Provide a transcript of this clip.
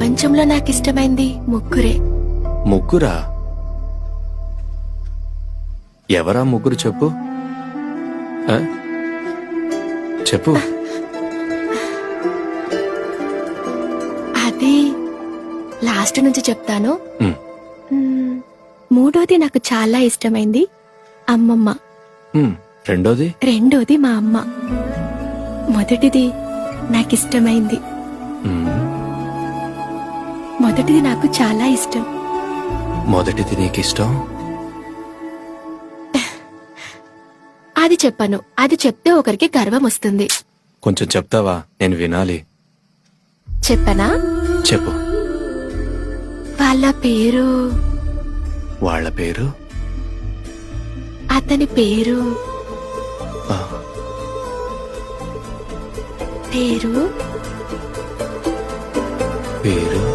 ప్రపంచంలో నాకిష్టమైంది ముగ్గురే. ముగ్గురా? ఎవరా ముగ్గురు చెప్పు. ఆ? చెప్పు. అది లాస్ట్ నుంచి చెప్తాను. ఉమ్, మూడోది నాకు చాలా ఇష్టమైంది అమ్మమ్మ. రెండోది? రెండోది మా అమ్మ. మొదటిది నాకిష్టమైంది. మొదటిది నాకు చాలా ఇష్టం. మొదటిది నీకిష్టం? అది చెప్పను. అది చెప్తే ఒకరికి గర్వం వస్తుంది. కొంచెం చెప్తావా? నేను వినాలి. చెప్పనా? చెప్పు. వాళ్ళ పేరు. వాళ్ళ పేరు? అతని పేరు. ఆ, పేరు పేరు